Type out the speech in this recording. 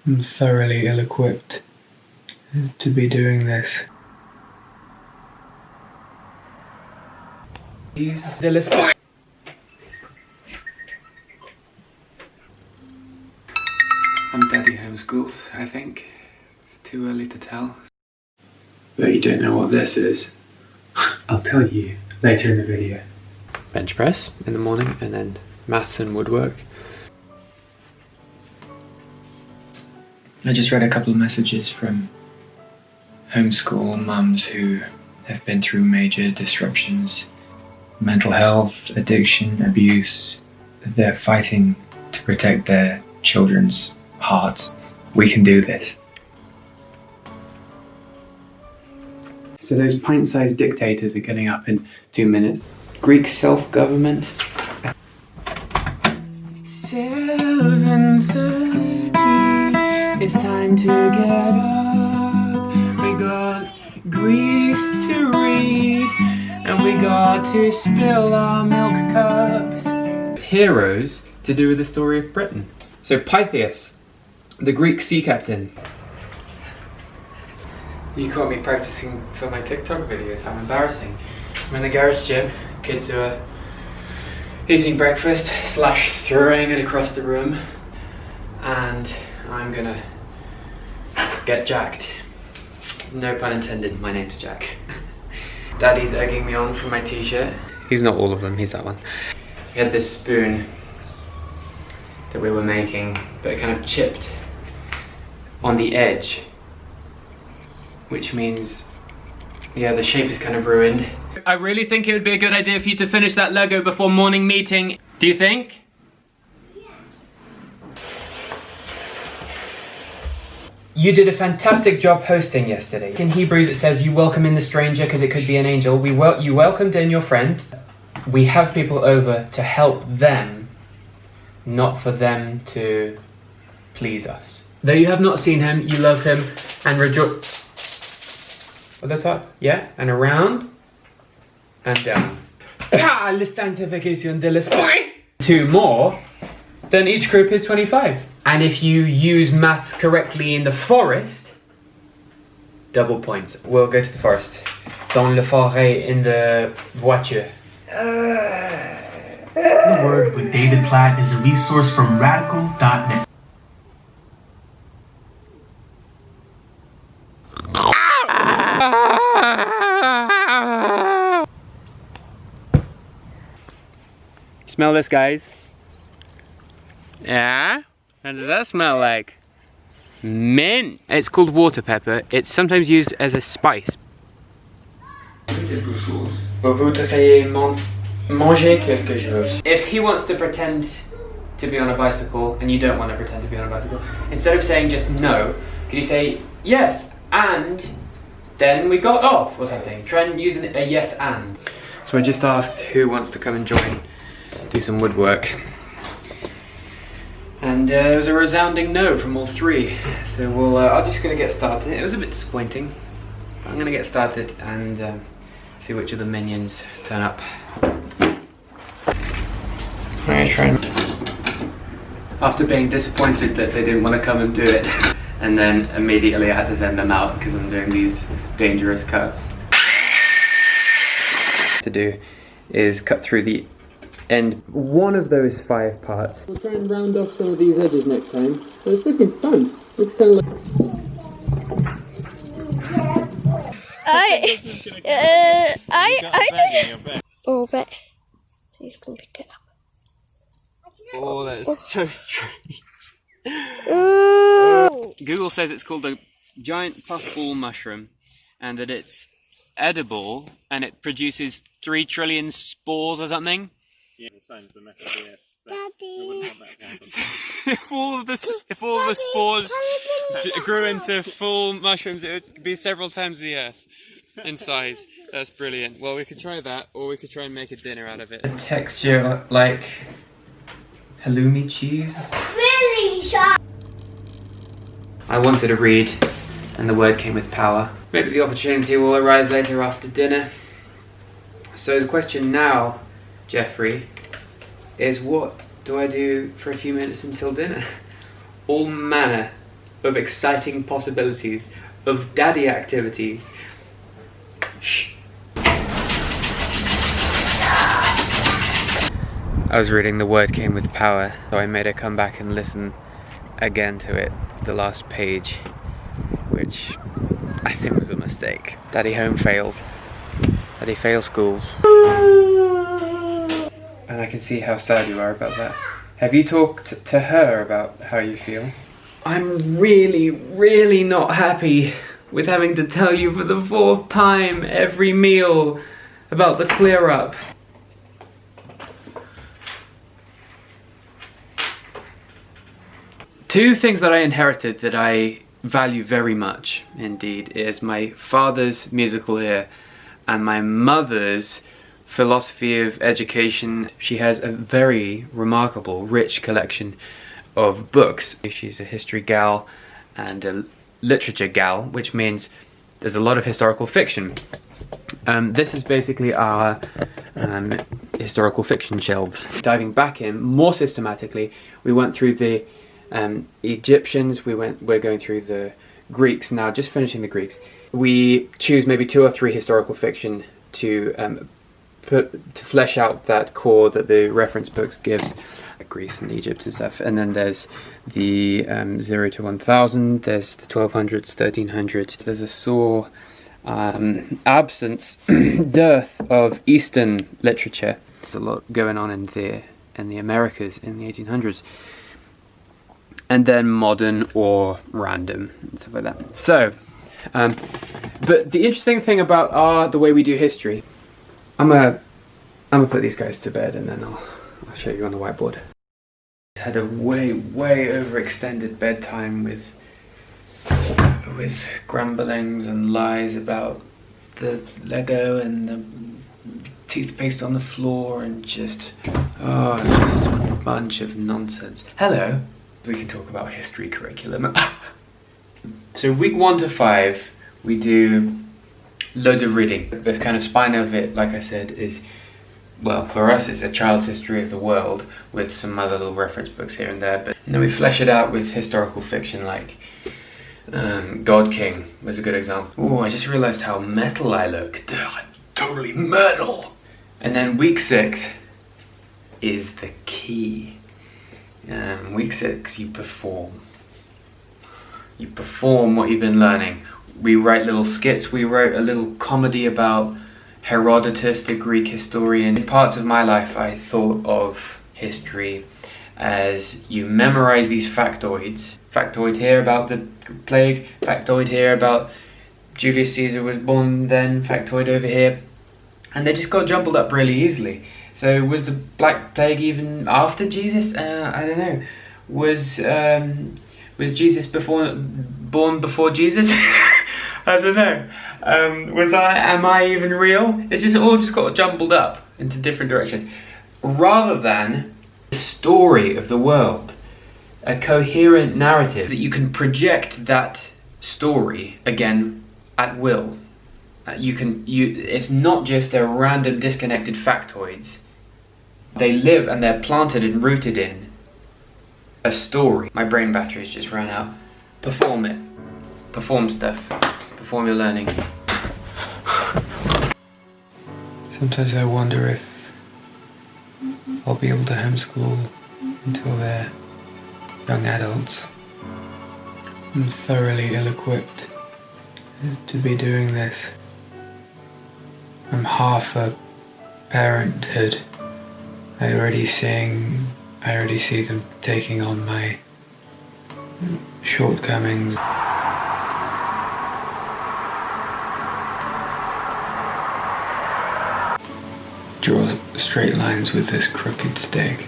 I'm thoroughly ill-equipped to be doing this. The list. I'm daddy homeschooled, I think. It's too early to tell. But you don't know what this is. I'll tell you later in the video. Bench press in the morning and then maths and woodwork. I just read a couple of messages from homeschool mums who have been through major disruptions, mental health, addiction, abuse. They're fighting to protect their children's hearts. We can do this. So those pint-sized dictators are getting up in 2 minutes. Greek self-government. 7:30. It's time to get up. We got Greece to read, and we got to spill our milk cups. Heroes to do with the story of Britain. So Pythias, the Greek sea captain. You caught me practicing for my TikTok videos, how embarrassing. I'm in the garage gym, kids are eating breakfast / throwing it across the room, and I'm gonna get jacked. No pun intended, my name's Jack. Daddy's egging me on for my t-shirt. He's not all of them, he's that one. We had this spoon that we were making, but it kind of chipped on the edge, which means, yeah, the shape is kind of ruined. I really think it would be a good idea for you to finish that Lego before morning meeting. Do you think? You did a fantastic job hosting yesterday. In Hebrews it says you welcome in the stranger because it could be an angel. You welcomed in your friend. We have people over to help them, not for them to please us. Though you have not seen him, you love him and rejoice. At the top, yeah, and around and down. Ah, la sanctification de l'esprit. 2 more, then each group is 25. And if you use maths correctly in the forest, double points. We'll go to the forest. Dans le forêt in the voiture. The Word with David Platt is a resource from radical.net. Smell this, guys. Yeah? What does that smell like? Mint! It's called water pepper. It's sometimes used as a spice. Vous voudriez manger quelque chose. If he wants to pretend to be on a bicycle and you don't want to pretend to be on a bicycle, instead of saying just no, can you say yes and then we got off or something? Try and use a yes and. So I just asked who wants to come and join, do some woodwork. And it was a resounding no from all 3. So I'm just going to get started. It was a bit disappointing. But I'm going to get started and see which of the minions turn up. After being disappointed that they didn't want to come and do it, and then immediately I had to send them out because I'm doing these dangerous cuts. To do is cut through the end one of those 5 parts. We'll try and round off some of these edges next time. But it's looking fun. Looks kind of like... Oh, but so he's gonna pick it up. Oh, that is so strange. Google says it's called a giant puffball mushroom and that it's edible and it produces 3 trillion spores or something. Yeah, times the method, Daddy. If all of the spores grew into full mushrooms, it would be several times the Earth in size. That's brilliant. Well, we could try that, or we could try and make a dinner out of it. A texture like halloumi cheese. Really sharp. I wanted to read, and the word came with power. Maybe the opportunity will arise later after dinner. So the question now, Jeffrey, is what do I do for a few minutes until dinner? All manner of exciting possibilities, of daddy activities. Shh. I was reading The Word Came with Power, so I made her come back and listen again to it, the last page, which I think was a mistake. Daddy home failed. Daddy failed schools. And I can see how sad you are about that. Have you talked to her about how you feel? I'm really, really not happy with having to tell you for the 4th time every meal about the clear up. Two things that I inherited that I value very much indeed is my father's musical ear and my mother's philosophy of education. She has a very remarkable, rich collection of books. She's a history gal and a literature gal, which means there's a lot of historical fiction. This is basically our historical fiction shelves. Diving back in more systematically, we went through the Egyptians, we're going through the Greeks now, just finishing the Greeks. We choose maybe 2 or 3 historical fiction to flesh out that core that the reference books gives, Greece and Egypt and stuff. And then there's the 0 to 1000, there's the 1200s, 1300s. There's a sore absence, dearth of Eastern literature. There's a lot going on in the Americas in the 1800s. And then modern or random and stuff like that. So, but the interesting thing about the way we do history, I'm gonna put these guys to bed and then I'll show you on the whiteboard. Had a way overextended bedtime with grumblings and lies about the Lego and the toothpaste on the floor and just a bunch of nonsense. Hello. We can talk about history curriculum. So week 1 to 5, we do loads of reading. The kind of spine of it, like I said, is, well, for us it's a child's history of the world with some other little reference books here and there. But then we flesh it out with historical fiction like God King was a good example. Oh, I just realised how metal I look. I'm totally metal. And then week 6 is the key. Week 6, you perform. You perform what you've been learning. We write little skits. We wrote a little comedy about Herodotus, the Greek historian. In parts of my life, I thought of history as you memorize these factoids. Factoid here about the plague, factoid here about Julius Caesar was born then, factoid over here. And they just got jumbled up really easily. So was the Black Plague even after Jesus? I don't know. Was Jesus born before Jesus? I don't know. Am I even real? It all just got jumbled up into different directions. Rather than the story of the world, a coherent narrative that you can project that story again at will. It's not just a random disconnected factoids. They live and they're planted and rooted in a story. My brain battery's just run out. Perform it. Perform stuff. Perform your learning. Sometimes I wonder if I'll be able to homeschool until they're young adults. I'm thoroughly ill-equipped to be doing this. I'm half a parenthood. I already see them taking on my shortcomings. Draw straight lines with this crooked stick.